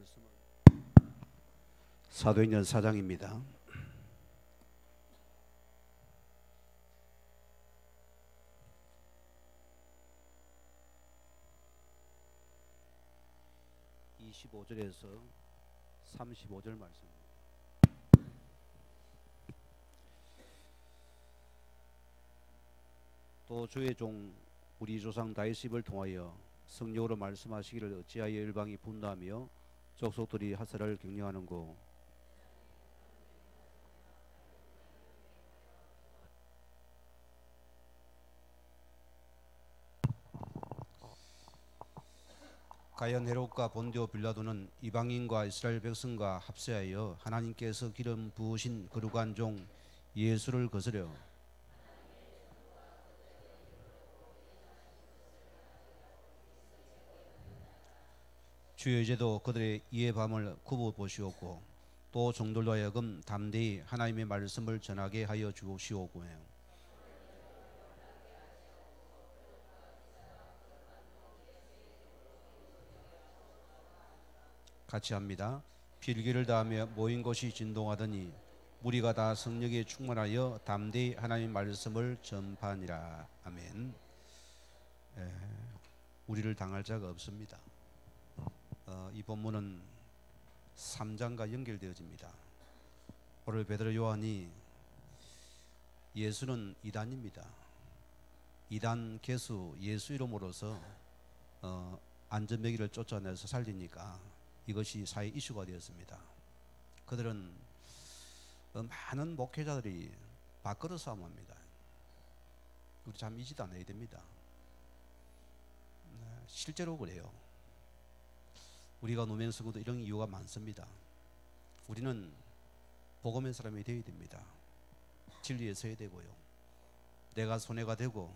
말씀은 사도행전 4장입니다. (25절에서) 35절 말씀입니다. 또 주의 종 우리 조상 다윗 입을 통하여 성령으로 말씀하시기를 어찌하여 열방이 분노하며 족속들이 하사를 경영하는고. 가연 헤롯과 본디오 빌라도는 이방인과 이스라엘 백성과 합세하여 하나님께서 기름 부으신 거룩한 종 예수를 거스려 주의 제도 그들의 이해 밤을 굽어 보시옵고 또 종들로 하여금 담대히 하나님의 말씀을 전하게 하여 주시옵고. 같이 합니다. 필기를 다하며 모인 곳이 진동하더니 무리가 다 성령에 충만하여 담대히 하나님의 말씀을 전파하니라. 아멘. 우리를 당할 자가 없습니다. 이 본문은 3장과 연결되어집니다. 오늘 베드로 요한이 예수는 이단입니다. 이단 개수 예수 이름으로서 안전뱅이를 쫓아내서 살리니까 이것이 사회 이슈가 되었습니다. 그들은 많은 목회자들이 밥그릇 싸움합니다. 우리 참 잊지도 않아야 됩니다. 실제로 그래요. 우리가 누명 쓰고도 이런 이유가 많습니다. 우리는 복음의 사람이 되어야 됩니다. 진리에 서야 되고요. 내가 손해가 되고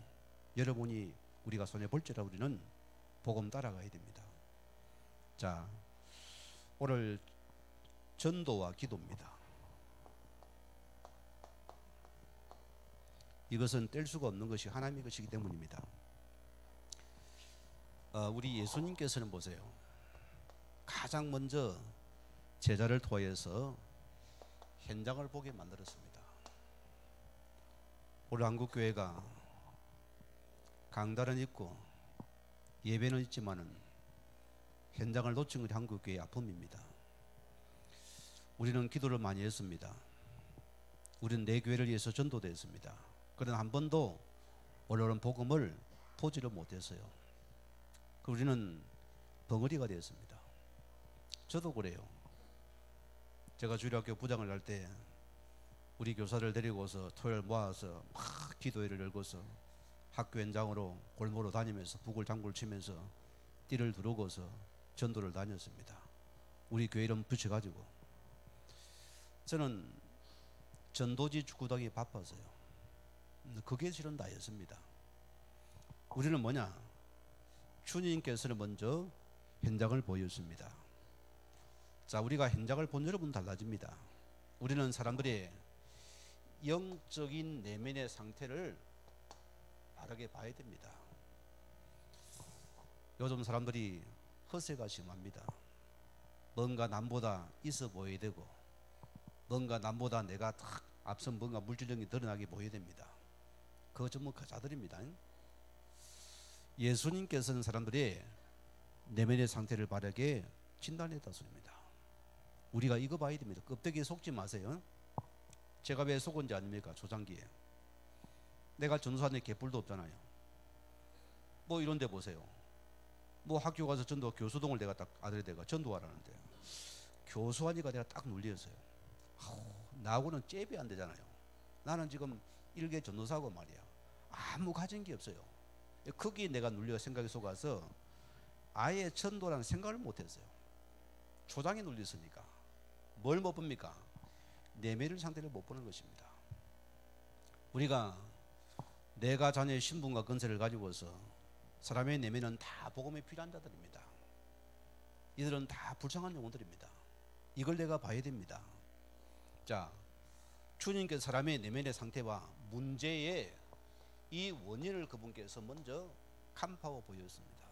여러분이 우리가 손해 볼지라도 우리는 복음 따라가야 됩니다. 자, 오늘 전도와 기도입니다. 이것은 뗄 수가 없는 것이 하나님의 것이기 때문입니다. 우리 예수님께서는 보세요. 가장 먼저 제자를 통해서 현장을 보게 만들었습니다. 오늘 한국교회가 강단은 있고 예배는 있지만은 현장을 놓친 것이 한국교회의 아픔입니다. 우리는 기도를 많이 했습니다. 우리는 내 교회를 위해서 전도되었습니다. 그러나 한 번도 올바른 복음을 보지를 못했어요. 우리는 벙어리가 되었습니다. 저도 그래요. 제가 주일학교 부장을 할 때 우리 교사를 데리고서 토요일 모아서 막 기도회를 열고서 학교 현장으로 골목으로 다니면서 북을 장구를 치면서 띠를 두르고서 전도를 다녔습니다. 우리 교회 이름 붙여가지고. 저는 전도지 축구당이 바빠서요. 그게 실은 다였습니다. 우리는 뭐냐? 주님께서는 먼저 현장을 보여줬습니다. 자, 우리가 현장을 본 여러분 달라집니다. 우리는 사람들의 영적인 내면의 상태를 바르게 봐야 됩니다. 요즘 사람들이 허세가 심합니다. 뭔가 남보다 있어 보여야 되고 뭔가 남보다 내가 탁 앞선 뭔가 물질력이 드러나게 보여야 됩니다. 그거 전부 가짜들입니다. 예수님께서는 사람들의 내면의 상태를 바르게 진단했다 소리입니다. 우리가 이거 봐야 됩니다. 껍데기에 속지 마세요. 제가 왜 속은지 아닙니까? 초창기에 내가 전도사한테 개뿔도 없잖아요. 뭐 이런 데 보세요. 뭐 학교 가서 전도 교수동을 내가 딱 아들이 내가 전도하라는데 교수하니까 내가 딱 눌렸어요. 나하고는 잽이 안 되잖아요. 나는 지금 일개 전도사고 말이야. 아무 가진 게 없어요. 거기에 내가 눌려 생각이 속아서 아예 전도라는 생각을 못했어요. 초장에 눌렸으니까. 뭘 못 봅니까? 내면의 상태를 못 보는 것입니다. 우리가 내가 자녀의 신분과 권세를 가지고서 사람의 내면은 다 복음에 필요한 자들입니다. 이들은 다 불쌍한 영혼들입니다. 이걸 내가 봐야 됩니다. 자, 주님께서 사람의 내면의 상태와 문제의 이 원인을 그분께서 먼저 간파하고 보였습니다.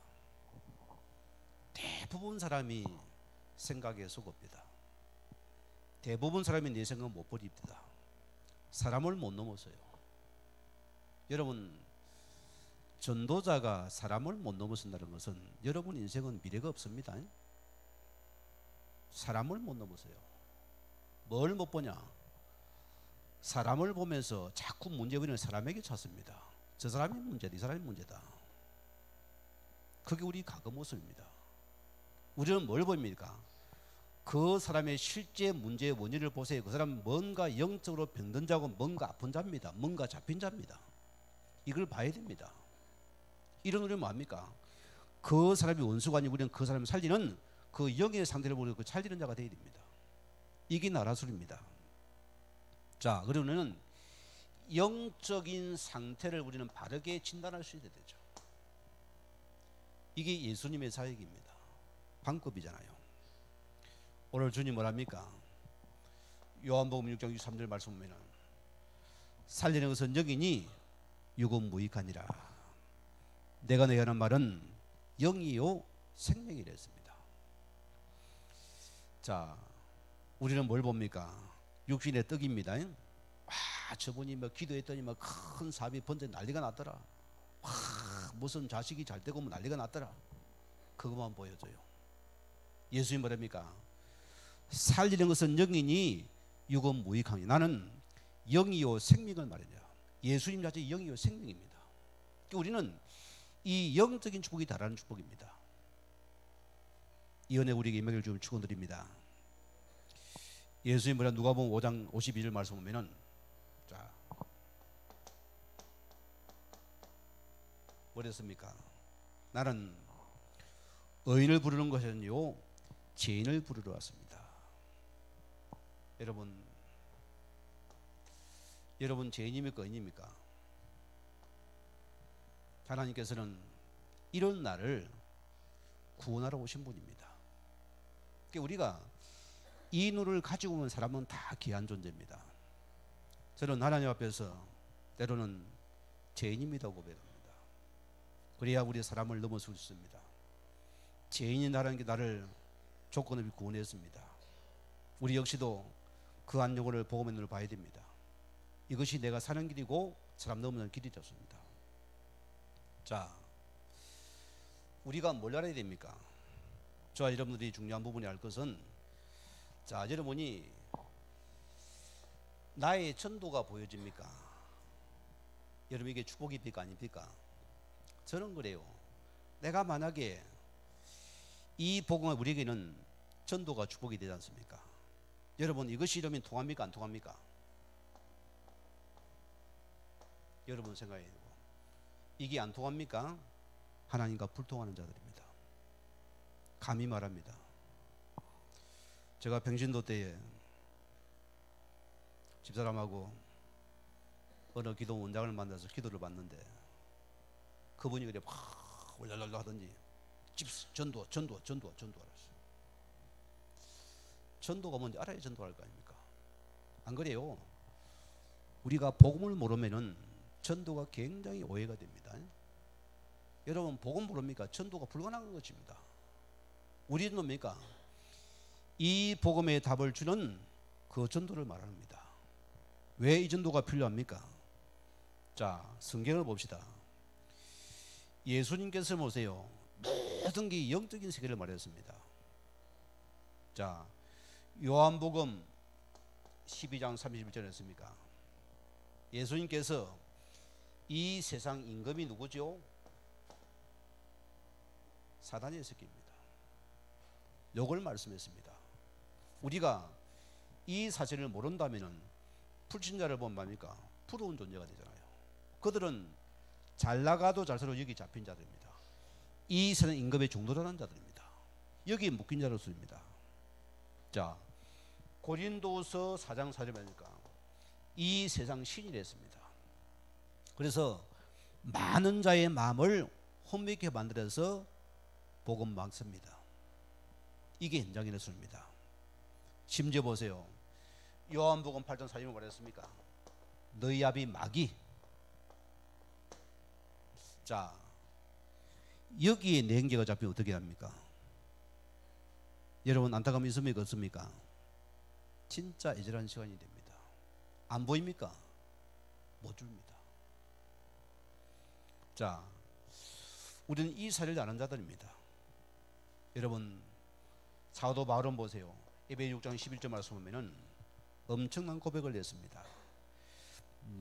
대부분 사람이 생각에 속읍니다. 대부분 사람이 내 생각 못 버립니다. 사람을 못 넘어서요. 여러분, 전도자가 사람을 못 넘어선다는 것은 여러분 인생은 미래가 없습니다. 사람을 못 넘어서요. 뭘 못 보냐? 사람을 보면서 자꾸 문제 버리는 사람에게 찾습니다. 저 사람이 문제다, 이 사람이 문제다. 그게 우리 과거 모습입니다. 우리는 뭘 봅니까? 그 사람의 실제 문제의 원인을 보세요. 그 사람은 뭔가 영적으로 병든 자고 뭔가 아픈 자입니다. 뭔가 잡힌 자입니다. 이걸 봐야 됩니다. 이런 우리는 뭐합니까? 그 사람이 원수가 아니고 우리는 그 사람을 살리는 그 영의 상태를 보고 그 살리는 자가 되어야 됩니다. 이게 나라술입니다. 자, 그러면은 영적인 상태를 우리는 바르게 진단할 수 있어야 되죠. 이게 예수님의 사역입니다. 방법이잖아요. 오늘 주님 뭐랍니까? 요한복음 6장 63절 말씀 보면은 살리는 것은 영이니 육은 무익하니라. 내가 너에게 하는 말은 영이요 생명이라 했습니다. 자, 우리는 뭘 봅니까? 육신의 떡입니다. 저분이 막 기도했더니 막 큰 사업이 번져 난리가 났더라. 무슨 자식이 잘 되고 난리가 났더라. 그것만 보여줘요. 예수님 뭐랍니까? 살리는 것은 영이니 육은 무익하니. 나는 영이요 생명을 말이냐. 예수님 자체 영이요 생명입니다. 우리는 이 영적인 축복이 다라는 축복입니다. 이 은혜 우리에게 임하기를 좀 축원드립니다. 예수님 뭐라 누가복음 5장 51절 말씀 보면은, 자, 뭐랬습니까? 나는 의인을 부르는 것이 아니요 죄인을 부르러 왔습니다. 여러분 죄인입니까 의인입니까? 하나님께서는 이런 나를 구원하러 오신 분입니다. 그러니까 우리가 이 눈을 가지고 오는 사람은 다 귀한 존재입니다. 저는 하나님 앞에서 때로는 죄인입니다 고백합니다. 그래야 우리 사람을 넘어설 수 있습니다. 죄인이라는 게 나를 조건 없이 구원했습니다. 우리 역시도 그 한 영혼을 복음의 눈을 봐야 됩니다. 이것이 내가 사는 길이고 사람 넘어서는 길이 되었습니다. 자, 우리가 뭘 알아야 됩니까? 저와 여러분들이 중요한 부분이 알 것은, 자, 여러분이 나의 전도가 보여집니까? 여러분 이게 축복입니까 아닙니까? 저는 그래요. 내가 만약에 이 복음을 우리에게는 전도가 축복이 되지 않습니까? 여러분 이것이 이러면 통합니까 안 통합니까? 여러분 생각해요. 이게 안 통합니까? 하나님과 불통하는 자들입니다. 감히 말합니다. 제가 병신도 때에 집사람하고 어느 기도 원장을 만나서 기도를 받는데 그분이 그래 막 올랄랄라 하더니 전도 알았어요. 전도가 뭔지 알아야 전도할 거 아닙니까? 안 그래요? 우리가 복음을 모르면은 전도가 굉장히 오해가 됩니다. 여러분 복음 모릅니까? 전도가 불가능한 것입니다. 우리는 뭡니까? 이 복음의 답을 주는 그 전도를 말합니다. 왜 이 전도가 필요합니까? 자, 성경을 봅시다. 예수님께서 보세요. 모든 게 영적인 세계를 말했습니다. 자, 요한복음 12장 31절에 했습니까? 예수님께서 이 세상 임금이 누구죠? 사단의 새끼입니다. 요걸 말씀했습니다. 우리가 이 사실을 모른다면은 불신자를 보면 뭡니까? 부러운 존재가 되잖아요. 그들은 잘 나가도 잘살로 여기 잡힌 자들입니다. 이 세상 임금의 종도라는 자들입니다. 여기 묶인 자로서입니다. 자, 고린도서 4장 4절에 보니까 이 세상 신이 됐습니다. 그래서 많은 자의 마음을 혼미케 만들어서 복음 막습니다. 이게 현장의 예수입니다. 심지어 보세요. 요한복음 8장 4절에 말했습니까? 너희 아비 마귀. 자, 여기에 냉개가 잡히면 어떻게 합니까? 여러분 안타까움이 있습니까 없습니까? 진짜 애절한 시간이 됩니다. 안 보입니까? 못 줍니다. 자, 우리는 이 사례를 아는 자들입니다. 여러분 사도 바울은 보세요. 에베소 6장 11절 말씀 보면은 엄청난 고백을 했습니다.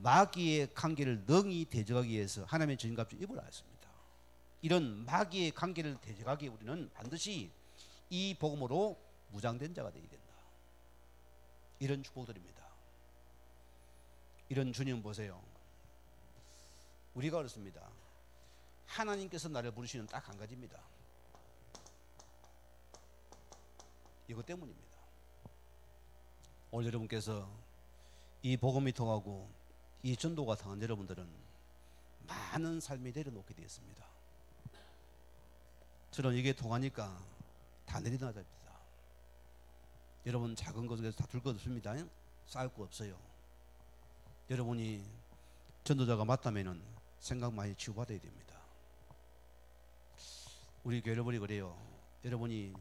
마귀의 관계를 능히 대적하기 위해서 하나님의 전갑주 입으라 했습니다. 이런 마귀의 관계를 대적하기 위해 우리는 반드시 이 복음으로 무장된 자가 되어야 된다. 이런 축복드립니다. 이런 주님 보세요. 우리가 그렇습니다. 하나님께서 나를 부르시는 딱 한 가지입니다. 이것 때문입니다. 오늘 여러분께서 이 복음이 통하고 이 전도가 통한 여러분들은 많은 삶이 내려놓게 되었습니다. 저는 이게 통하니까 다 내려놔집니다. 여러분 작은 것에서 다 줄 것 없습니다. 쌓을 거 없어요. 여러분이 전도자가 맞다면은 생각 많이 치유받아야 됩니다. 우리 교회 여러분이 그래요. 여러분이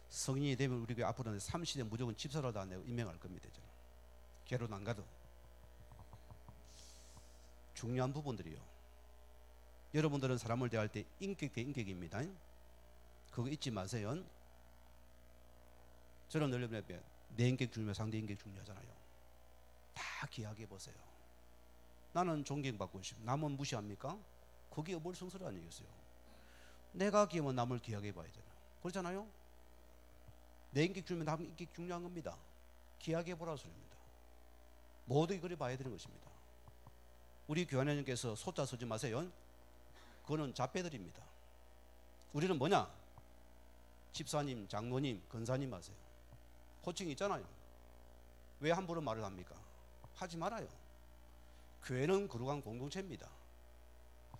성인이 되면 우리 교회 앞으로는 30대 무조건 집사라도 안 내고 임명할 겁니다. 저는. 결혼 안 가도. 중요한 부분들이요. 여러분들은 사람을 대할 때 인격 대 인격입니다. 그거 잊지 마세요. 저는 늘 여러분에게 내 인격 중요, 상대 인격 중요하잖아요. 다 기하게 보세요. 나는 존경받고 싶어. 남은 무시합니까? 그게 어불성설 아니겠어요? 내가 기하면 남을 귀하게 봐야 되나? 그렇잖아요? 내 인격 중요면 남 인격 중요한 겁니다. 귀하게 보라 소리입니다. 모두 그래 봐야 되는 것입니다. 우리 교환원님께서 소자 쓰지 마세요. 그거는 자배들입니다. 우리는 뭐냐? 집사님, 장로님, 권사님 하세요. 호칭이 있잖아요. 왜 함부로 말을 합니까? 하지 말아요. 교회는 거룩한 공동체입니다.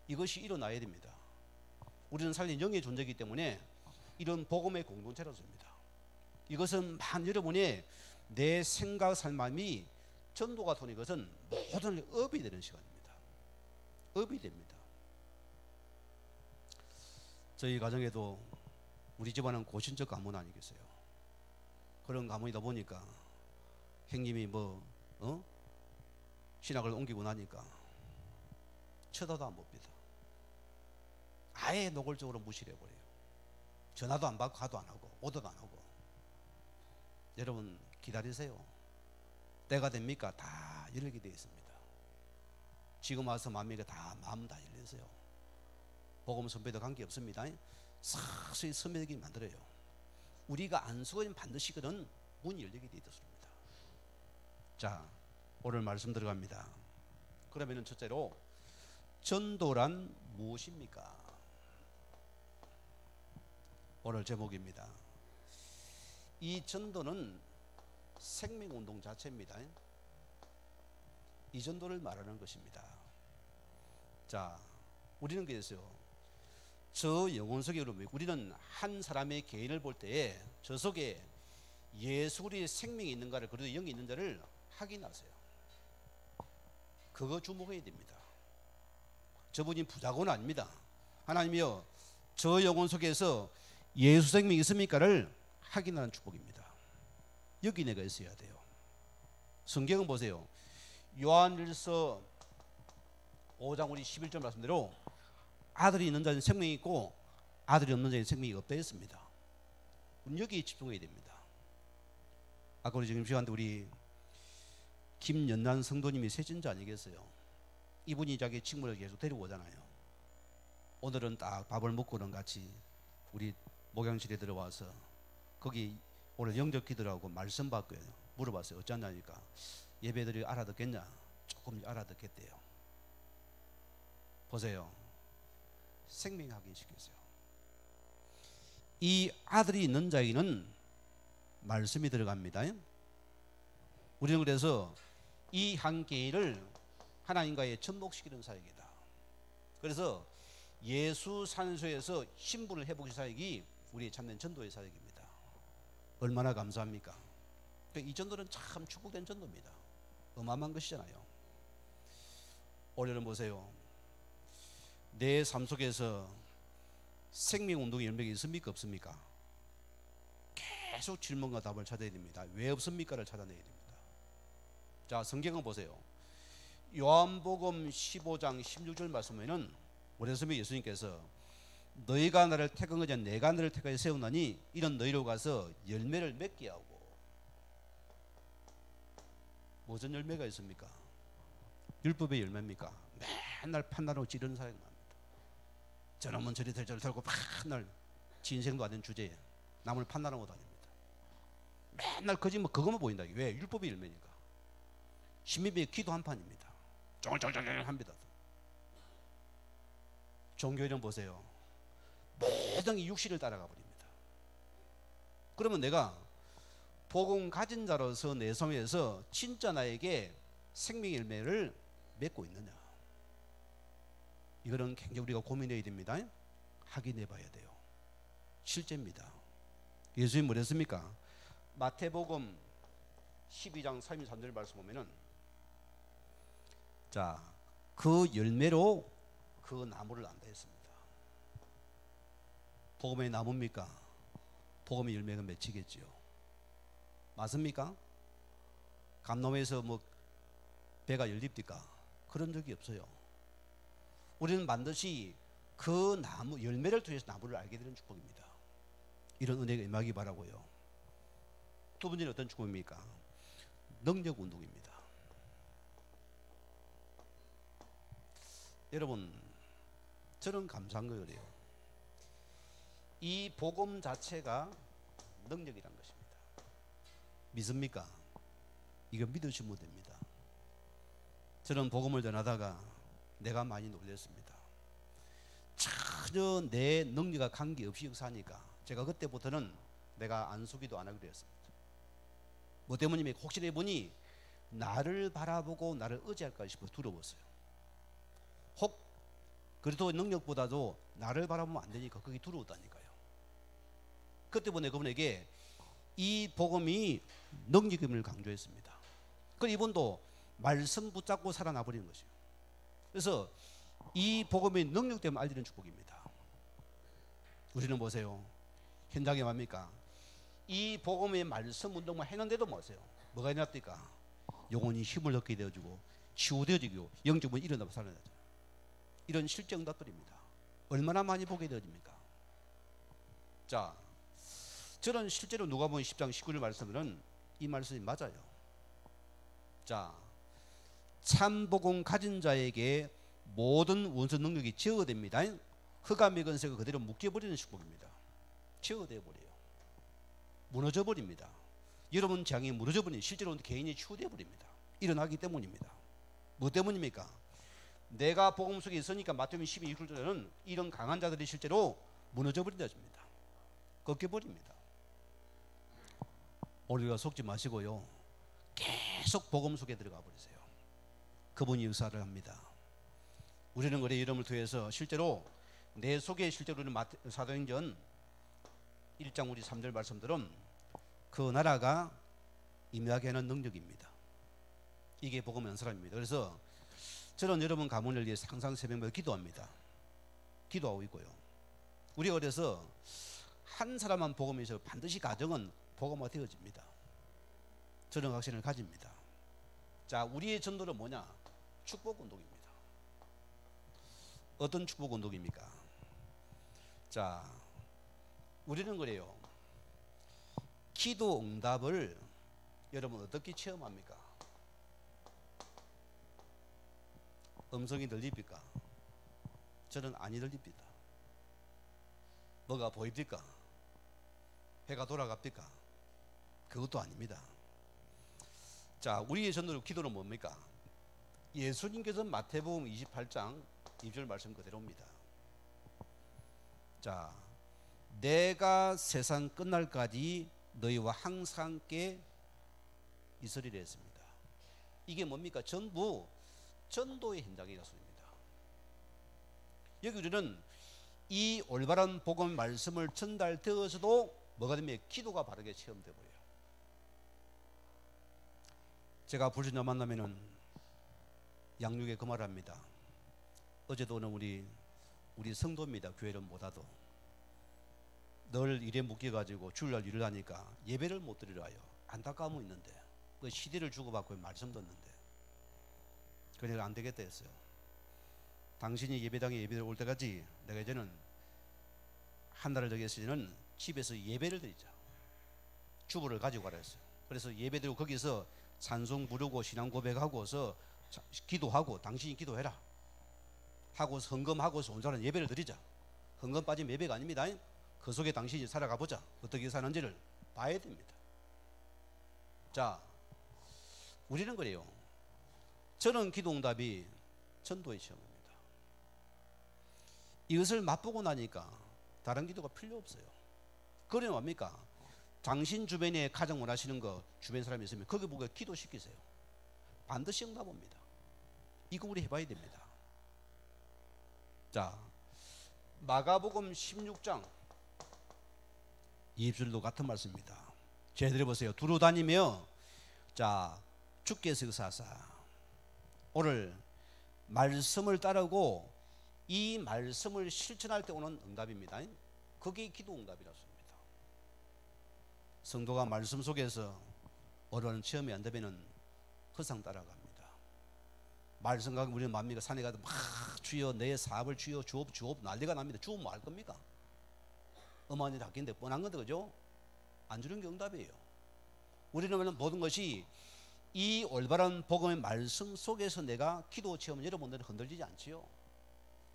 이것이 일어나야 됩니다. 우리는 살린 영의 존재이기 때문에 이런 복음의 공동체로서입니다. 이것은 여러분의 내 생각, 삶이 전도가 되는 것은 모든 업이 되는 시간입니다. 업이 됩니다. 저희 가정에도 우리 집안은 고신적 가문 아니겠어요? 그런 가문이다 보니까 형님이 신학을 옮기고 나니까 쳐다도 안 봅니다. 아예 노골적으로 무시를 해버려요. 전화도 안 받고 가도 안 하고 오도 안 하고. 여러분 기다리세요. 때가 됩니까? 다 열리게 되어 있습니다. 지금 와서 마음이 다 마음 다 열리세요. 복음 선배도 관계 없습니다. 서서히 선배되게 만들어요. 우리가 안 수고하면 반드시 그런 문이 열리게 되어 있습니다. 자, 오늘 말씀 들어갑니다. 그러면은 첫째로 전도란 무엇입니까? 오늘 제목입니다. 이 전도는 생명운동 자체입니다. 이 전도를 말하는 것입니다. 자, 우리는 그랬어요. 저 영혼 속에 우리는 한 사람의 개인을 볼 때에 저 속에 예수 그리스도의 생명이 있는가를, 그리고 영이 있는 자를 확인하세요. 그거 주목해야 됩니다. 저분이 부자고는 아닙니다. 하나님이여 저 영혼 속에서 예수 생명이 있습니까를 확인하는 축복입니다. 여기 내가 있어야 돼요. 성경은 보세요. 요한일서 5장 우리 11절 말씀대로 아들이 있는 자는 생명이 있고 아들이 없는 자는 생명이 없다 했습니다. 여기에 집중해야 됩니다. 아까 우리 지금 시간에 우리 김연난 성도님이 세진자 아니겠어요? 이분이 자기 친구를 계속 데리고 오잖아요. 오늘은 딱 밥을 먹고는 같이 우리 목양실에 들어와서 거기 오늘 영접 기도라고 말씀 받고요. 물어봤어요. 어쩌냐니까 예배들이 알아듣겠냐? 조금 알아듣겠대요. 보세요. 생명 확인시켰어요. 이 아들이 있는 자에게는 말씀이 들어갑니다. 우리는 그래서 이 한 개인을 하나님과의 접목시키는 사역이다. 그래서 예수 산소에서 신분을 회복의 사역이 우리의 참된 전도의 사역입니다. 얼마나 감사합니까? 이 전도는 참 축복된 전도입니다. 어마어마한 것이잖아요. 오늘은 보세요. 내 삶 속에서 생명운동의 열매가 있습니까 없습니까? 계속 질문과 답을 찾아야 됩니다. 왜 없습니까를 찾아내야 됩니다. 자, 성경을 보세요. 요한복음 15장 16절 말씀에는 오래전에 예수님께서 너희가 나를 택한 자 내가 너를 택하여 세우나니 이런 너희로 가서 열매를 맺게 하고. 무슨 열매가 있습니까? 율법의 열매입니까? 맨날 판단하고 찌르는 사람이 많습니다. 저놈은 저리 들고 맨날 지 인생도 안 된 주제에 남을 판단하고 다닙니다. 맨날 거짓말 그것만 보인다. 왜? 율법의 열매니까. 신비의 기도 한 판입니다. 쫑쫑쫑쫑 합니다. 종교인은 보세요. 모든 이 육신을 따라가 버립니다. 그러면 내가 복음 가진 자로서 내 삶에서 진짜 나에게 생명의 열매를 맺고 있느냐? 이거는 굉장히 우리가 고민해야 됩니다. 확인해 봐야 돼요. 실제입니다. 예수님 뭐랬습니까? 마태복음 12장 33절 말씀 보면은 자, 그 열매로 그 나무를 안다 했습니다. 복음의 나무입니까? 복음의 열매가 맺히겠지요. 맞습니까? 감나무에서 뭐 배가 열립니까? 그런 적이 없어요. 우리는 반드시 그 나무 열매를 통해서 나무를 알게 되는 축복입니다. 이런 은혜가 임하기 바라고요. 두 번째는 어떤 축복입니까? 능력 운동입니다. 여러분, 저는 감사한 거예요. 이 복음 자체가 능력이란 것입니다. 믿습니까? 이거 믿으시면 됩니다. 저는 복음을 전하다가 내가 많이 놀랐습니다. 전혀 내 능력과 관계없이 역사하니까 제가 그때부터는 내가 안수기도 안 하기로 했습니다. 뭐 때문입니까? 혹시 이분이 나를 바라보고 나를 의지할까 싶어 두려웠어요. 혹 그래도 능력보다도 나를 바라보면 안 되니까 그게 두려웠다니까요. 그때부터 그분에게 이 복음이 능력임을 강조했습니다. 그 이분도 말씀 붙잡고 살아나 버리는 것이에요. 그래서 이 복음의 능력 때문에 알리는 축복입니다. 우리는 보세요. 현장에 뭡니까? 이 복음의 말씀 운동만 했는데도 보세요. 뭐가 일어납니까? 영혼이 힘을 얻게 되어지고 치유되어지고 영적으로 일어나고 살아나죠. 이런 실제 응답들입니다. 얼마나 많이 보게 되어집니까? 자, 저는 실제로 누가복음 10장 19절 말씀은 이 말씀이 맞아요. 자, 참 복음 가진 자에게 모든 원수 능력이 제어됩니다. 흑암의 권세가 그대로 묶여버리는 축복입니다. 제어되어 버려요. 무너져 버립니다. 여러분 장이 무너져 버리니 실제로 개인이 치유되어 버립니다. 일어나기 때문입니다. 뭐 때문입니까? 내가 복음 속에 있으니까 마태복음 12절에는 이런 강한 자들이 실제로 무너져 버린다입니다. 꺾여 버립니다. 우리가 속지 마시고요. 계속 복음 속에 들어가 버리세요. 그분이 역사를 합니다. 우리는 그래 이름을 통해서 실제로 내 속에 실제로 사도행전 1장 우리 3절 말씀들은 그 나라가 임하게 하는 능력입니다. 이게 복음 연설입니다. 그래서 저는 여러분 가문을 위해 항상 새벽마다 기도합니다. 기도하고 있고요. 우리가 그래서 한 사람만 복음이 있어요. 반드시 가정은 복음화 되어집니다. 저는 확신을 가집니다. 자, 우리의 전도는 뭐냐? 축복 운동입니다. 어떤 축복 운동입니까? 자, 우리는 그래요. 기도 응답을 여러분 어떻게 체험합니까? 음성이 들립니까? 저는 아니 들립니다. 뭐가 보입니까? 해가 돌아갑니까? 그것도 아닙니다. 자, 우리의 전도로 기도는 뭡니까? 예수님께서 마태복음 28장 2절 말씀 그대로입니다. 자, 내가 세상 끝날까지 너희와 항상 함께 있으리라 했습니다. 이게 뭡니까? 전부 전도의 현장이라 소리입니다. 여기 우리는 이 올바른 복음 말씀을 전달되어서도 뭐가 되면 기도가 바르게 체험되어 버려요. 제가 불신자 만나면은 양육에 그 말합니다. 어제도 오늘 우리 성도입니다. 교회는 못 와도 늘 일에 묶여가지고 주일날 일을 하니까 예배를 못 드리러 와요. 안타까움은 있는데 그 CD를 주고받고 말씀 듣는데 그래서 안 되겠다 했어요. 당신이 예배당에 예배를 올 때까지 내가 이제는 한 달을 정했으면 집에서 예배를 드리자. 주부를 가지고 가라 했어요. 그래서 예배드리고 거기서 찬송 부르고 신앙 고백하고서 기도하고 당신이 기도해라 하고 헌금하고서 온전한 예배를 드리자. 헌금 빠지면 예배가 아닙니다. 그 속에 당신이 살아가 보자. 어떻게 사는지를 봐야 됩니다. 자, 우리는 그래요. 저는 기도응답이 전도의 시험입니다. 이것을 맛보고 나니까 다른 기도가 필요 없어요. 그러면 뭡니까? 당신 주변에 가장 원하시는 거 주변 사람이 있으면 거기 보고 기도시키세요. 반드시 응답 옵니다. 이거 우리 해봐야 됩니다. 자, 마가복음 16장 20절도 같은 말씀입니다. 제대로 보세요. 두루 다니며 자 주께서 역사하사 오늘 말씀을 따르고 이 말씀을 실천할 때 오는 응답입니다. 그게 기도 응답이라습니다. 성도가 말씀 속에서 어려운 체험이 안 되면은 허상 따라갑니다. 말씀과 우리는 뭡니까? 산에 가도 막 주여 내 사업을 주여 주옵 난리가 납니다. 주옵 뭐 할 겁니까? 어머니 닦인데 뻔한 건데 그죠? 안 주는 게 응답이에요. 우리는 모든 것이 이 올바른 복음의 말씀 속에서 내가 기도 체험을 여러분들은 흔들리지 않지요.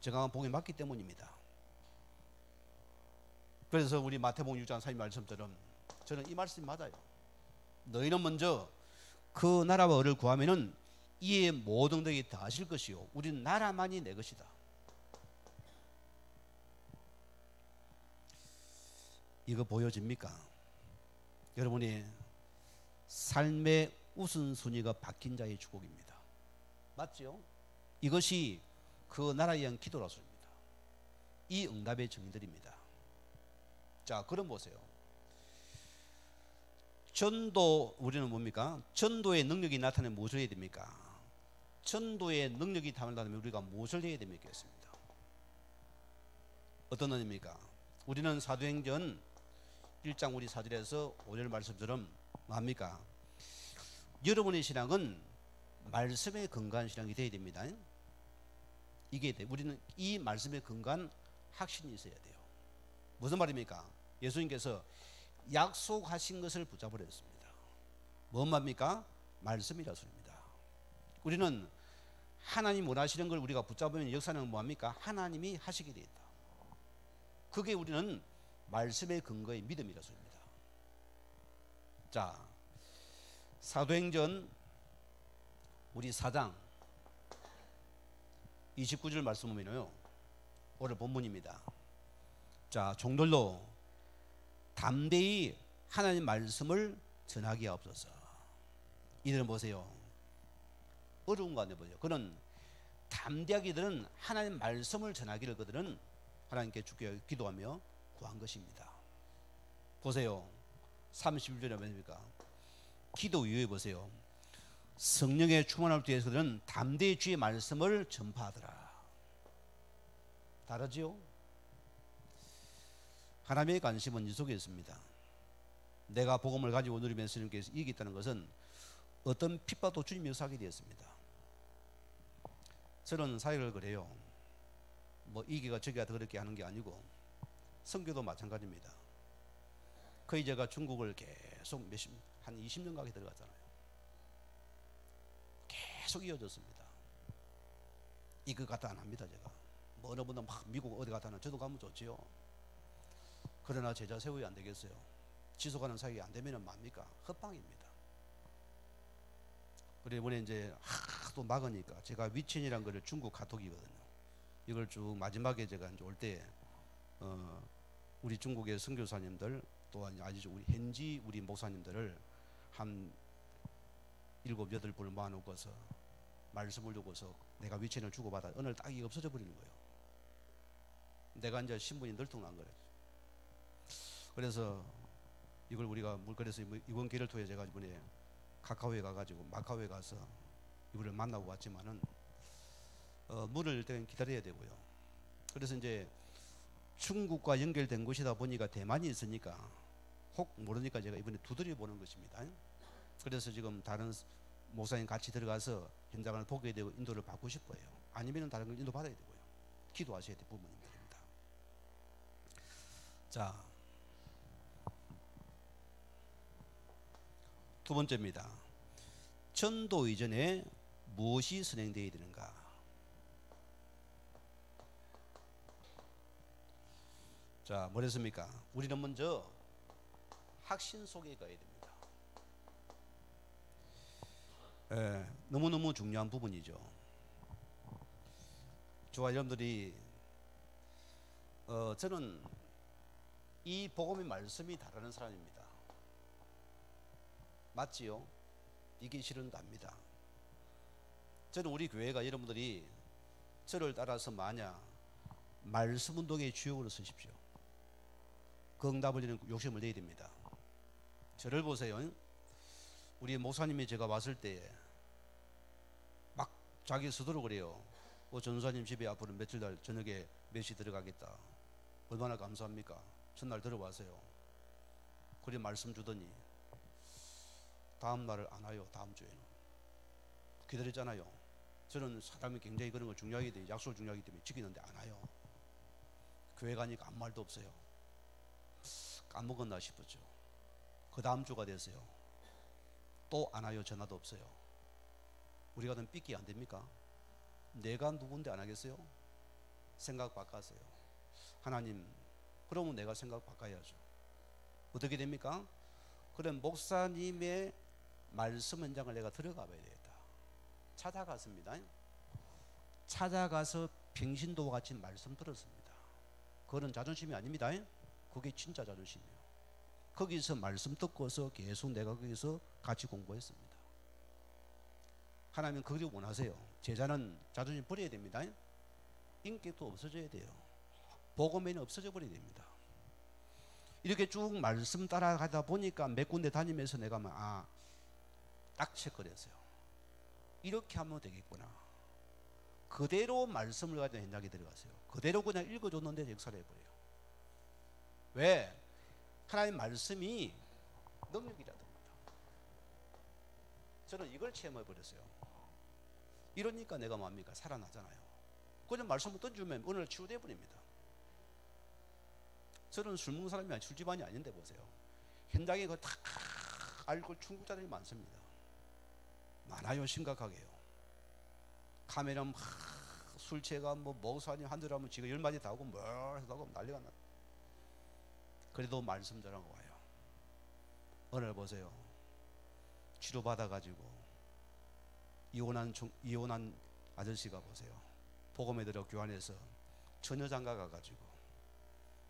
제가 복음이 맞기 때문입니다. 그래서 우리 마태복음 6장 3절 말씀처럼 저는 이 말씀이 맞아요. 너희는 먼저 그 나라와 의를 구하면은 이에 모든 것이 다하실 것이요 우리는 나라만이 내 것이다. 이거 보여집니까? 여러분이 삶의 우선순위가 바뀐 자의 축복입니다. 맞죠? 이것이 그 나라에 대한 기도라서입니다. 이 응답의 정의들입니다. 자, 그럼 보세요. 전도, 우리는 뭡니까? 전도의 능력이 나타나면 무엇을 해야 됩니까? 전도의 능력이 나타나면 우리가 무엇을 해야 됩니까? 어떤 의미입니까? 우리는 사도행전 1장 우리 4절에서 5절 말씀처럼 뭡니까? 여러분의 신앙은 말씀에 근거한 신앙이 되어야 됩니다. 이게 돼. 우리는 이 말씀에 근거한 확신이 있어야 돼요. 무슨 말입니까? 예수님께서 약속하신 것을 붙잡으렸습니다. 뭔 말입니까? 말씀이라 소리입니다. 우리는 하나님 원하시는 걸 우리가 붙잡으면 역사는 뭐합니까? 하나님이 하시게 되어 있다. 그게 우리는 말씀의 근거의 믿음이라 소리입니다. 자, 사도행전 우리 4장 29절 말씀 보면요, 오늘 본문입니다. 자, 종들로 담대히 하나님 말씀을 전하기에 앞서서 이들은 보세요. 어려운 거 아니에요. 보세요. 그는 담대하기들은 하나님 말씀을 전하기를 그들은 하나님께 주께 기도하며 구한 것입니다. 보세요. 31절에 뭡니까? 기도 이후에 보세요. 성령의 충만함을 위해서 그들은 담대히 주의 말씀을 전파하더라. 다르지요? 하나님의 관심은 이 속에 있습니다. 내가 복음을 가지고 누리면서 주님께서 이기겠다는 것은 어떤 핍박도 주님이 역사하게 되었습니다. 저는 사역을 그래요. 뭐 이기가 저기가 더 그렇게 하는 게 아니고 선교도 마찬가지입니다. 거의 제가 중국을 계속 한 20년 가게 들어갔잖아요. 계속 이어졌습니다. 이거 갖다 안 합니다. 제가 뭐 어느 분은 막 미국 어디 갖다 는 저도 가면 좋지요. 그러나 제자 세우이 안 되겠어요. 지속하는 사역이 안 되면은 뭡니까? 헛방입니다. 그래 이번에 이제 하도 막으니까 제가 위첸이라는 거를 중국 카톡이거든요. 이걸 쭉 마지막에 제가 이제 올 때 우리 중국의 선교사님들 또한 아주 우리 현지 우리 목사님들을 한 7, 8분을 모아놓고서 말씀을 주고서 내가 위첸을 주고받아 오늘 딱 이게 없어져 버리는 거예요. 내가 이제 신분이 늘통난 거예요. 그래서 이걸 우리가 그래서 이번 기회를 통해 제가 이번에 카카오에 가가지고 마카오에 가서 이분을 만나고 왔지만은 문을 일단 기다려야 되고요. 그래서 이제 중국과 연결된 곳이다 보니까 대만이 있으니까 혹 모르니까 제가 이번에 두드려 보는 것입니다. 그래서 지금 다른 목사님 같이 들어가서 현장을 보게 되고 인도를 받고 싶어요. 아니면 다른 걸 인도 받아야 되고요. 기도하셔야 될 부분입니다. 자, 두 번째입니다. 전도 이전에 무엇이 선행되어야 되는가? 자, 뭐랬습니까? 우리는 먼저 확신 속에 가야 됩니다. 너무너무 중요한 부분이죠. 저와 여러분들이 저는 이 복음의 말씀이 다르는 사람입니다. 맞지요? 이게 싫은도 압니다. 저는 우리 교회가 여러분들이 저를 따라서 만약 말씀 운동의 주역으로 서십시오. 그 응답을 내는 욕심을 내야 됩니다. 저를 보세요. 우리 목사님이 제가 왔을 때 막 자기 스스로 그래요. 전도사님 집에 앞으로 며칠 날 저녁에 몇 시 들어가겠다. 얼마나 감사합니까? 전날 들어와서요. 그래 말씀 주더니 다음 날을 안 와요. 다음 주에는 기다렸잖아요. 저는 사람이 굉장히 그런 걸 중요하기 때문에, 약속을 중요하기 때문에 지키는데 안 와요. 교회 가니까 아무 말도 없어요. 까먹었나 싶었죠. 그 다음 주가 됐어요. 또 안 와요. 전화도 없어요. 우리 같은 삐끼 안 됩니까? 내가 누군데 안 하겠어요? 생각 바꿨어요. 하나님, 그러면 내가 생각 바꿔야죠. 어떻게 됩니까? 그럼 목사님의 말씀 현장을 내가 들어가 봐야 되겠다. 찾아갔습니다. 찾아가서 평신도와 같이 말씀 들었습니다. 그거는 자존심이 아닙니다. 그게 진짜 자존심이에요. 거기서 말씀 듣고서 계속 내가 거기서 같이 공부했습니다. 하나님은 그걸 원하세요. 제자는 자존심 버려야 됩니다. 인격도 없어져야 돼요. 복음에는 없어져 버려야 됩니다. 이렇게 쭉 말씀 따라가다 보니까 몇 군데 다니면서 내가 딱 체크를 했어요. 이렇게 하면 되겠구나. 그대로 말씀을 가지고 현장에 들어갔어요. 그대로 그냥 읽어줬는데 역사를 해버려요. 왜? 하나님 말씀이 능력이라듭니다. 저는 이걸 체험해버렸어요. 이러니까 내가 뭡니까? 살아나잖아요. 그냥 말씀을 던지면 오늘 치유돼 버립니다. 저는 술 먹는 사람이 술집안이 아닌데 보세요. 현장에 그 다 알코올 중독자들이 많습니다. 많아요. 심각하게요. 카메라 술 취해가 목사님 한 줄 하면 지가 10마디 다 하고 뭘 하고 난리가 나. 그래도 말씀 전하고 와요. 오늘 보세요. 치료받아가지고 이혼한 아저씨가 보세요. 복음에 들어 교환해서 처녀장가 가가지고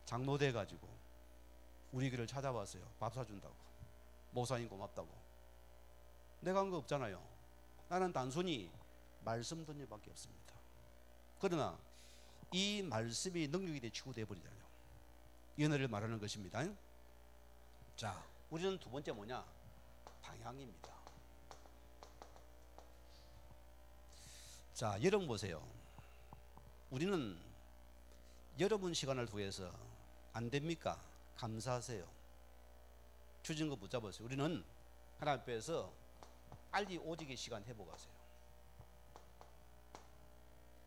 장로 돼가지고 우리 길을 찾아왔어요. 밥 사준다고. 목사님 고맙다고. 내가 한 거 없잖아요. 나는 단순히 말씀 듣는 밖에 없습니다. 그러나 이 말씀이 능력이 돼 치유돼 버리잖아요. 이 은혜를 말하는 것입니다. 자, 우리는 두 번째 뭐냐? 방향입니다. 자, 여러분 보세요. 우리는 여러분 시간을 통해서 안 됩니까? 감사하세요. 주신 거 붙잡으세요. 우리는 하나님 앞에서 빨리 오직의 시간 회복하세요.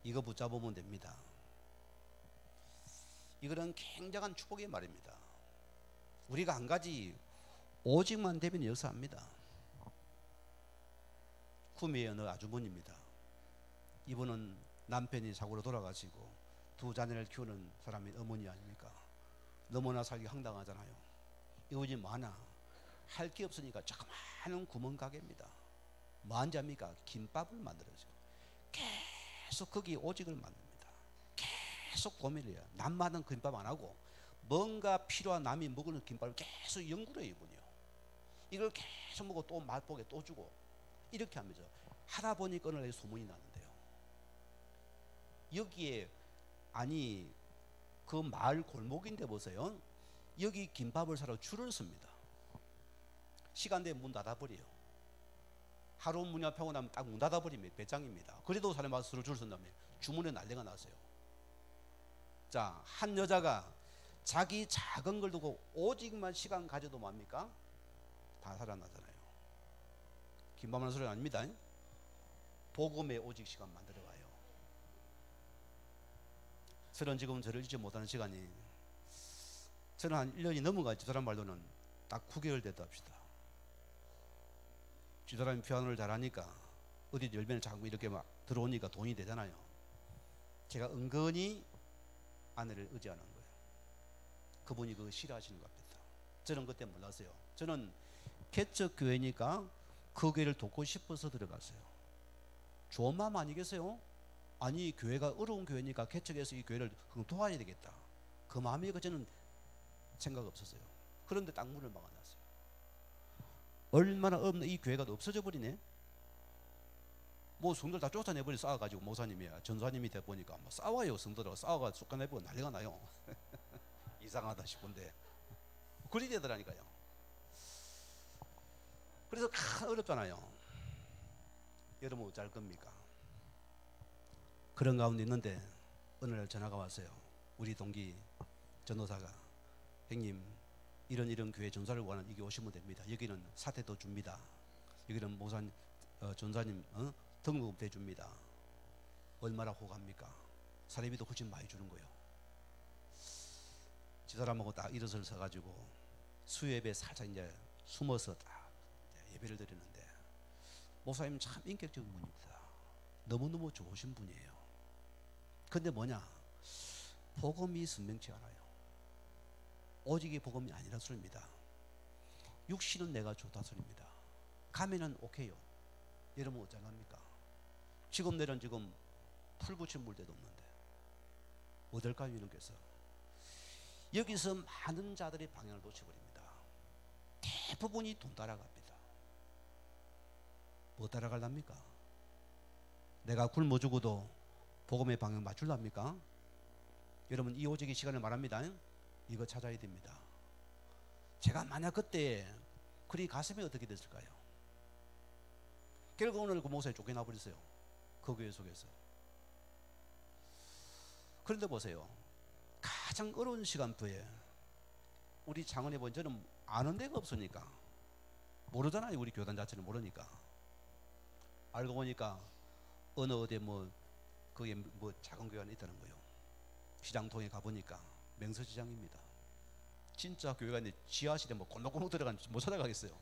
이거 붙잡으면 됩니다. 이거는 굉장한 축복의 말입니다. 우리가 한 가지 오직만 되면 역사합니다. 구미의 어느 아주머니입니다. 이분은 남편이 사고로 돌아가시고 두 자녀를 키우는 사람이 어머니 아닙니까? 너무나 살기 황당하잖아요. 이분이 많아. 할 게 없으니까 조그마한 구멍가게입니다. 뭐 한자입니까? 김밥을 만들어서 계속 거기 오직을 만듭니다. 계속 고민을 해요. 남만은 김밥 안 하고 뭔가 필요한 남이 먹는 김밥을 계속 연구를 해요. 이분이요. 이걸 계속 먹고 또 맛보게 또 주고 이렇게 하면서 하다 보니까 어느 날 소문이 나는데요. 여기에 그 마을 골목인데 보세요. 여기 김밥을 사러 줄을 섭니다. 시간 되면 문 닫아버려요. 하루 문이 앞에 나면 딱 문 닫아버리면 배짱입니다. 그래도 사람이 와서 줄 선다면 주문에 난리가 났어요. 자, 한 여자가 자기 작은 걸 두고 오직만 시간 가져도 뭡니까? 다 살아나잖아요. 김밥만 소리 아닙니다. 복음의 오직 시간 만들어가요. 저는 지금 저를 잊지 못하는 시간이, 저는 한 1년이 넘어가지, 저런 말로는 딱 9개월 됐다 합시다. 집사람이 피아노를 잘하니까 어디 열매를 자꾸 이렇게 막 들어오니까 돈이 되잖아요. 제가 은근히 아내를 의지하는 거예요. 그분이 그거 싫어하시는 것 같다. 저는 그때 몰랐어요. 저는 개척 교회니까 그 교회를 돕고 싶어서 들어갔어요. 좋은 마음 아니겠어요? 아니, 교회가 어려운 교회니까 개척해서 이 교회를 도와야 되겠다. 그 마음이 저는 생각 없었어요. 그런데 딱 문을 막아놨어요. 얼마나 없는 이 교회가 없어져 버리네. 뭐 성도들 다 쫓아내버리 싸워가지고, 목사님이야 전사님이 돼 보니까 뭐 싸워요. 성도들하고 싸워가지고 쫓아내버리고 난리가 나요. 이상하다 싶은데 그리 되더라니까요. 그래서 어렵잖아요. 여러분 어쩔 겁니까? 그런 가운데 있는데 어느 날 전화가 왔어요. 우리 동기 전도사가, 형님 이런 교회 전사를 원하는 여기 오시면 됩니다. 여기는 사태도 줍니다. 여기는 목사님, 전사님 등록대 줍니다. 얼마나 호감합니까? 사례비도 훨씬 많이 주는 거예요. 집사람하고 딱 일어서 서가지고 수요예배 살짝 이제 숨어서 딱 예배를 드리는데, 목사님 참 인격적인 분입니다. 너무너무 좋으신 분이에요. 근데 뭐냐, 복음이 선명치 않아요. 오직이 복음이 아니라 소리입니다. 육신은 내가 좋다 소리입니다. 가면은 오케이요. 여러분 어쩌합니까? 지금 내는 지금 풀 붙인 물때도 없는데 어떨까요? 이런께서 여기서 많은 자들이 방향을 놓쳐버립니다. 대부분이 돈 따라갑니다. 뭐 따라갈랍니까? 내가 굶어 죽어도 복음의 방향 맞출랍니까? 여러분 이 오직의 시간을 말합니다. 이거 찾아야 됩니다. 제가 만약 그때 그리 갔으면 어떻게 됐을까요? 결국 오늘 그 목사에 쫓겨나 버렸어요. 그 교회 속에서. 그런데 보세요. 가장 어려운 시간부에 우리 창원에 보면, 저는 아는 데가 없으니까 모르잖아요. 우리 교단 자체를 모르니까. 알고 보니까 어느 어디에 거기에 작은 교회가 있다는 거예요. 시장통에 가보니까 맹서시장입니다. 진짜 교회가 있는데 지하실에 곤독곤독 들어가는 못 찾아가겠어요.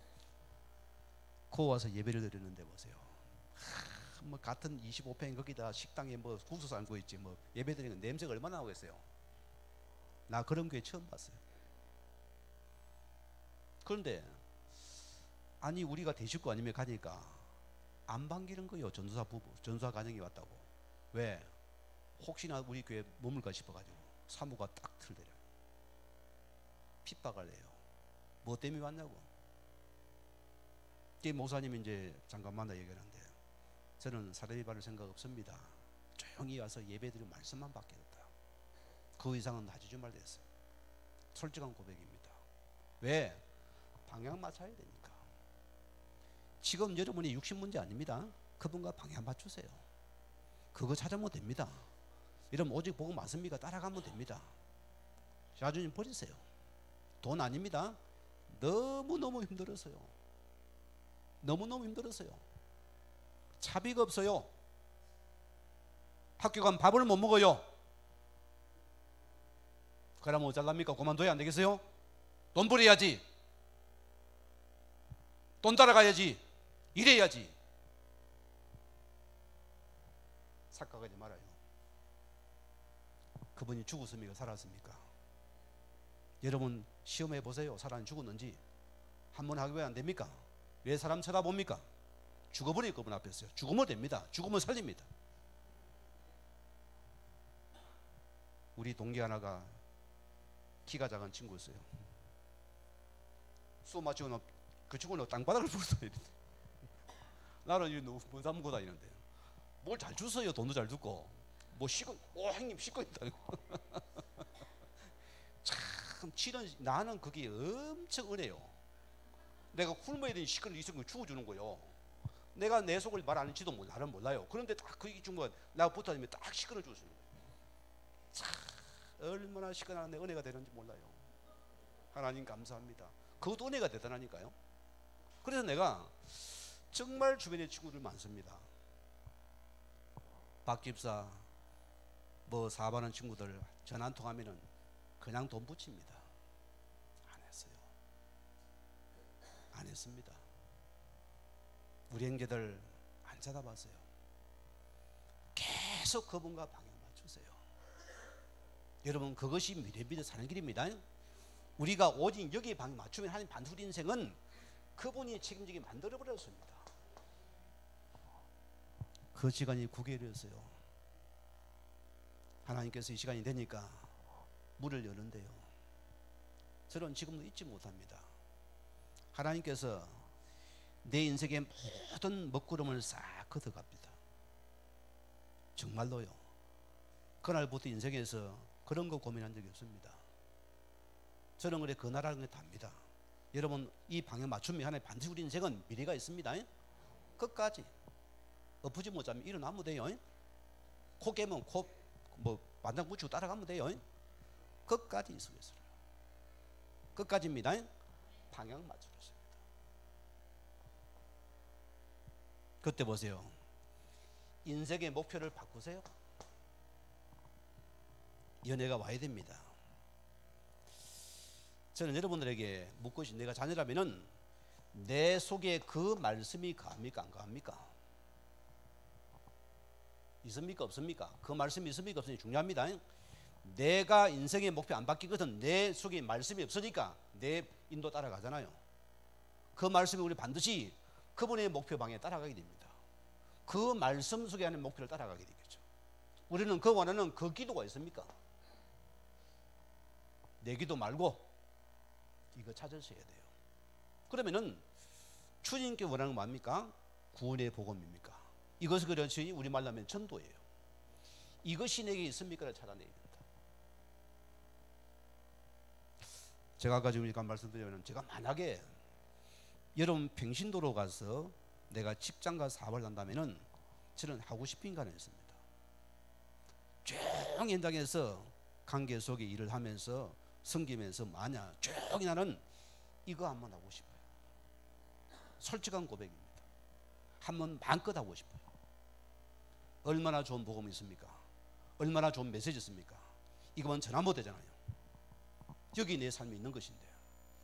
거 와서 예배를 드리는데 보세요. 같은 25평 거기다 식당에 국수 삶고 있지, 예배 드리는 냄새가 얼마나 나오겠어요. 나 그런 교회 처음 봤어요. 그런데 아니 우리가 대식구 아니면 가니까 안 반기는 거예요. 전도사 부부, 전도사 가정이 왔다고. 왜? 혹시나 우리 교회 머물까 싶어가지고 사무가 딱 틀대요. 핍박을 해요. 뭐 때문에 왔냐고. 이 목사님이 이제 잠깐 만나 얘기하는데, 저는 사례비 받을 생각 없습니다. 조용히 와서 예배드리고 말씀만 받겠다. 그 이상은 하지 말라 했어요. 솔직한 고백입니다. 왜? 방향 맞춰야 되니까. 지금 여러분이 육신 문제 아닙니다. 그분과 방향 맞추세요. 그거 찾으면 됩니다. 이러면 오직 복음 맞습니까? 따라가면 됩니다. 자주님 버리세요. 돈 아닙니다. 너무너무 힘들었어요. 너무너무 힘들었어요. 차비가 없어요. 학교 가면 밥을 못 먹어요. 그러면 어쩌랍니까? 그만둬야 안 되겠어요? 돈 벌어야지. 돈 따라가야지. 일해야지. 착각하지 말아요. 그분이 죽었습니까? 살았습니까? 여러분 시험해 보세요. 살았는지 죽었는지. 한번 하기 왜 안 됩니까? 왜 사람 쳐다봅니까? 죽어버릴 그분 앞에서요. 죽으면 됩니다. 죽으면 살립니다. 우리 동기 하나가 키가 작은 친구였어요. 수업 마치고 그 친구는 땅바닥을 부르더니 나는 뭔 삼고 다니는데 뭘 잘 주세요. 돈도 잘 주고 형님 씻고 있다고. 참 나는 그게 엄청 은혜요. 내가 굶어야 되니 시끄러운 이성을 주워주는 거요. 내가 내 속을 말 안 할지도 나는 몰라요. 그런데 딱 그 중간 내가 붙어다니면 딱 시끄러 주시는 거예요. 참 얼마나 시간에 내 은혜가 되는지 몰라요. 하나님 감사합니다. 그것도 은혜가 되더라니까요. 그래서 내가 정말 주변에 친구들 많습니다. 박 집사 뭐 사업하는 친구들 전화 한 통하면은 그냥 돈 붙입니다. 안 했어요. 안 했습니다. 우리 형제들 안 찾아봤어요. 계속 그분과 방향 맞추세요. 여러분, 그것이 미래 믿어 사는 길입니다. 우리가 오직 여기에 방향 맞추면 하나님 반드시 우리 인생은 그분이 책임지게 만들어버렸습니다. 그 시간이 9개월이었어요. 하나님께서 이 시간이 되니까 문을 여는데요. 저는 지금도 잊지 못합니다. 하나님께서 내 인생의 모든 먹구름을 싹 걷어갑니다. 정말로요. 그날부터 인생에서 그런 거 고민한 적이 없습니다. 저는 그래 그 나라는 게 답니다. 여러분, 이 방향 맞추면 하나님 반드시 우리 인생은 미래가 있습니다. 끝까지 엎어지 못하면 일어나면 돼요. 코 깨면 코 뭐 반장 붙이고 따라가면 돼요. 끝까지 있으겠어요. 끝까지입니다. 방향 맞추겠습니다. 그때 보세요. 인생의 목표를 바꾸세요. 연애가 와야 됩니다. 저는 여러분들에게 묻것이 내가 자녀라면은 내 속에 그 말씀이 가합니까 안 가합니까? 있습니까 없습니까? 그 말씀이 있습니까 없습니까? 중요합니다. 내가 인생의 목표 안 바뀌거든. 내 속에 말씀이 없으니까 내 인도 따라가잖아요. 그 말씀이 우리 반드시 그분의 목표 방향에 따라가게 됩니다. 그 말씀 속에 하는 목표를 따라가게 되겠죠. 우리는 그 원하는 그 기도가 있습니까? 내 기도 말고 이거 찾으셔야 돼요. 그러면은 주님께 원하는 건 뭡니까? 구원의 복음입니까? 이것을 그렇지 우리말로 하면 전도예요. 이것이 내게 있습니까를 찾아내야 된다. 제가 아까 지금 말씀드리면 제가 만약에 여러분 평신도로 가서 내가 직장과 사업을 한다면은 저는 하고 싶은 게 하나 있습니다. 쭉 현장에서 관계 속에 일을 하면서 섬기면서 만약 조용히 나는 이거 한번 하고 싶어요. 솔직한 고백입니다. 한번 마음껏 하고 싶어요. 얼마나 좋은 복음이 있습니까? 얼마나 좋은 메시지 있습니까? 이거만 전화 못 되잖아요. 여기 내 삶이 있는 것인데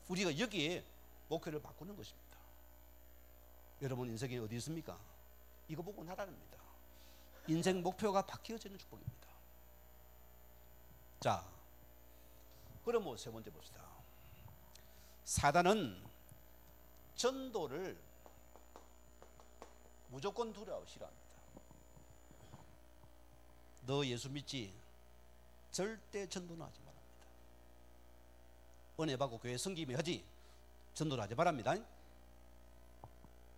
우리가 여기에 목표를 바꾸는 것입니다. 여러분 인생이 어디 있습니까? 이거 보고 나라입니다. 인생 목표가 바뀌어지는 축복입니다. 자, 그럼 뭐 세 번째 봅시다. 사단은 전도를 무조건 두려워 싫어합니다. 너 예수 믿지? 절대 전도는 하지 말랍니다. 은혜 받고 교회 섬김이 하지 전도를 하지 말랍니다.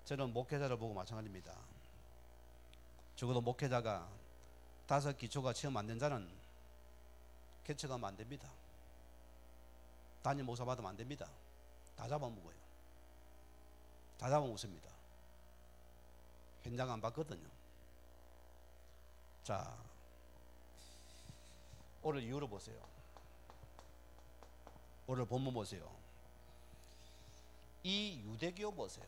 저는 목회자를 보고 마찬가지입니다. 적어도 목회자가 5 기초가 체험 안 된 자는 개척하면 안 됩니다. 단임 목사 받으면 안 됩니다. 다 잡아먹어요. 다 잡아먹습니다. 현장 안 봤거든요. 자, 오늘 이유를 보세요. 오늘 본문 보세요. 이 유대교 보세요.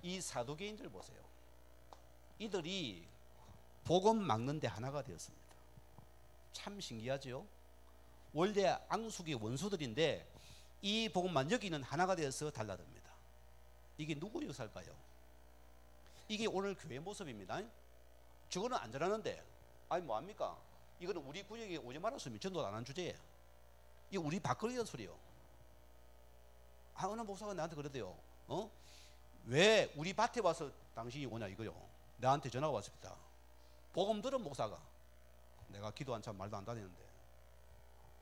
이 사두개인들 보세요. 이들이 복음 막는데 하나가 되었습니다. 참 신기하죠? 원래 앙숙이 원수들인데 이 복음만 여기는 하나가 되어서 달라듭니다. 이게 누구 역사일까요? 이게 오늘 교회 모습입니다. 저거는 안 잘하는데 아니 뭐합니까? 이거는 우리 구역에 오지 말았으면 전도 안 한 주제예요. 이거 우리 밖으로 소리요. 아, 어느 목사가 나한테 그러대요. 왜 우리 밭에 와서 당신이 오냐 이거요. 나한테 전화가 왔습니다. 복음 들은 목사가 내가 기도 한참 말도 안 다니는데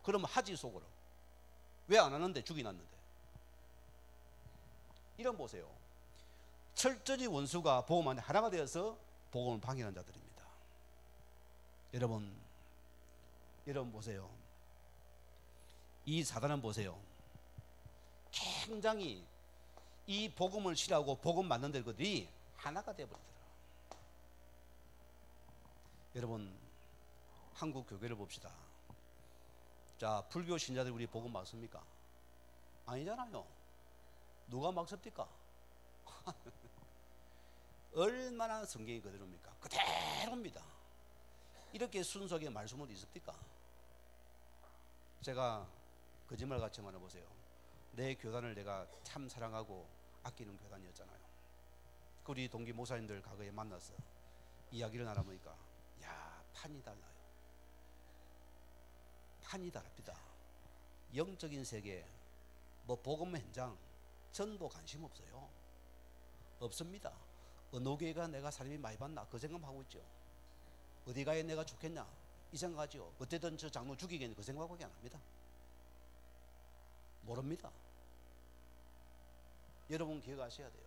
그러면 하지 속으로 왜 안 하는데 죽이 났는데 이런 보세요. 철저히 원수가 복음 안에 하나가 되어서 복음을 방해하는 자들입니다. 여러분 보세요. 이 사단은 보세요. 굉장히 이 복음을 싫어하고 복음 맞는 데들이 하나가 되어버리더라. 여러분 한국 교회를 봅시다. 자, 불교 신자들 우리 복음 맞습니까? 아니잖아요. 누가 막 섭니까? 얼마나 성경이 그대로입니까? 그대로입니다. 이렇게 순수하게 말씀을 있습니까? 제가 거짓말같이 말해보세요. 내 교단을 내가 참 사랑하고 아끼는 교단이었잖아요. 우리 동기 모사님들 과거에 만나서 이야기를 나눠보니까 야, 판이 달라요. 판이 다릅니다. 영적인 세계, 뭐 복음 현장, 전도 관심 없어요. 없습니다. 어느 교회가 내가 사람이 많이 받나 그 생각하고 있죠. 어디 가야 내가 좋겠냐 이 생각하죠. 어쨌든 저 장로 죽이겠냐 그 생각밖에 안 합니다. 모릅니다. 여러분 기억하셔야 돼요.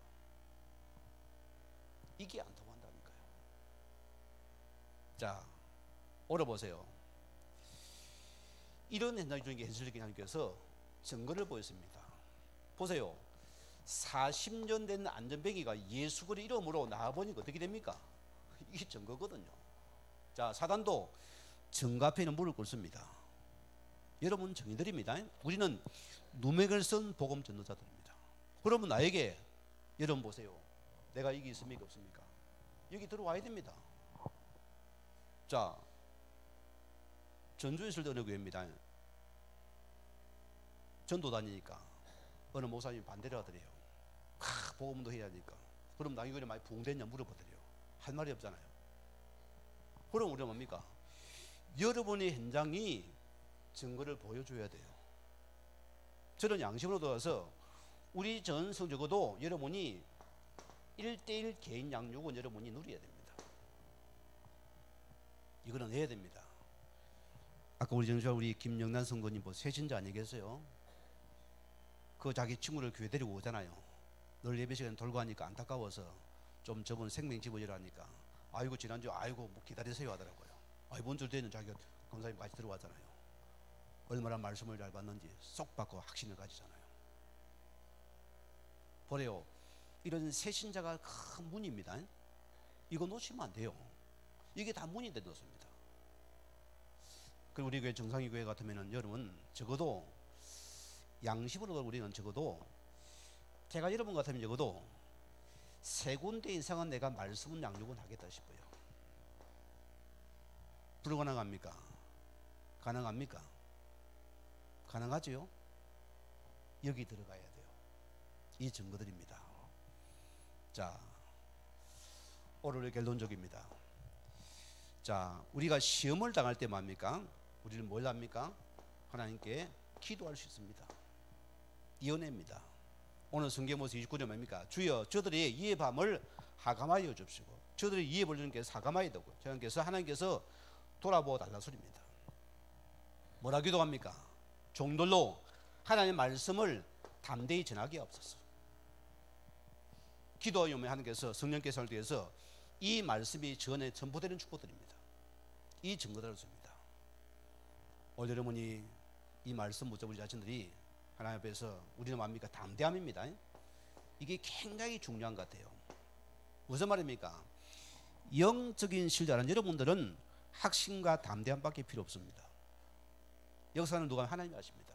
이게 안 통한다니까요. 자, 오래 보세요. 이런 현장 중에 현실적인 하나님께서 증거를 보였습니다. 보세요. 40년 된 안전뱅이가 예수 그리스도 이름으로 나와보니까 어떻게 됩니까? 이게 증거거든요. 자, 사단도 증거 앞에는 무릎 꿇습니다. 여러분 정의들입니다. 우리는 누명을 쓴 복음 전도자들입니다. 그러면 나에게 여러분 보세요. 내가 이게 있습니까 없습니까? 여기 들어와야 됩니다. 자, 전주에 있을 때 어느 교회입니다. 전도 다니니까 어느 목사님이 반대를 하더래요. 복음도 해야 하니까. 그럼 나이 교회 많이 부흥됐냐 물어보더래요. 할 말이 없잖아요. 그럼 우리가 뭡니까? 여러분의 현장이 증거를 보여줘야 돼요. 저는 양심으로 돌아서 우리 전성 적어도 여러분이 1:1 개인 양육은 여러분이 누려야 됩니다. 이거는 해야 됩니다. 아까 우리 김영란 선거님 뭐 세신자 아니겠어요? 그 자기 친구를 교회 데리고 오잖아요. 늘 예배 시간 돌고 하니까 안타까워서 좀 저분 생명 집어주라 하니까 아이고 지난주 아이고 뭐 기다리세요 하더라고요. 이번 주 때는 자기가 권사님 같이 들어왔잖아요. 얼마나 말씀을 잘 받는지 쏙 받고 확신을 가지잖아요. 보래요. 이런 새신자가 큰 문입니다. 이거 놓치면 안 돼요. 이게 다 문이 되었습니다. 그리고 우리 교회 정상희 교회 같으면은 여러분 적어도 양심으로 우리는 적어도 제가 여러분 같으면 적어도 3군데 이상은 내가 말씀은 양육은 하겠다 싶어요. 불가능합니까? 가능합니까? 가능하지요? 여기 들어가야 돼요. 이 증거들입니다. 자, 오늘 결론적입니다. 자, 우리가 시험을 당할 때 뭡니까? 우리는 뭘 합니까? 하나님께 기도할 수 있습니다. 이 은혜입니다. 오늘 성경모서 29절 뭡니까? 주여 저들이 이의 밤을 하감하여 줍시고 저들이 이의 벌주님께서 하감하여 되고 하나님께서 돌아보아 달라 소리입니다. 뭐라 기도합니까? 종들로 하나님의 말씀을 담대히 전하게 없어서 기도하면 하나님께서 성령께서 통해서 이 말씀이 전에 전포되는 축복드립니다. 이 증거들을 줍니다. 오늘 여러분이 이 말씀 묻자 우리 자신들이 하나님 앞에서 우리는 뭡니까? 담대함입니다. 이게 굉장히 중요한 것 같아요. 무슨 말입니까? 영적인 신자는 여러분들은 확신과 담대함밖에 필요 없습니다. 역사는 누가 하나님이 하십니다.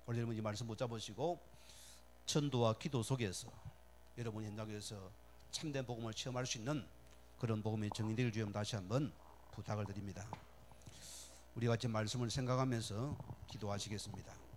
오늘 여러분 이 말씀 붙잡으시고 전도와 기도 속에서 여러분 현장에서 참된 복음을 체험할 수 있는 그런 복음의 정의되길 주여 다시 한번 부탁을 드립니다. 우리 같이 말씀을 생각하면서 기도하시겠습니다.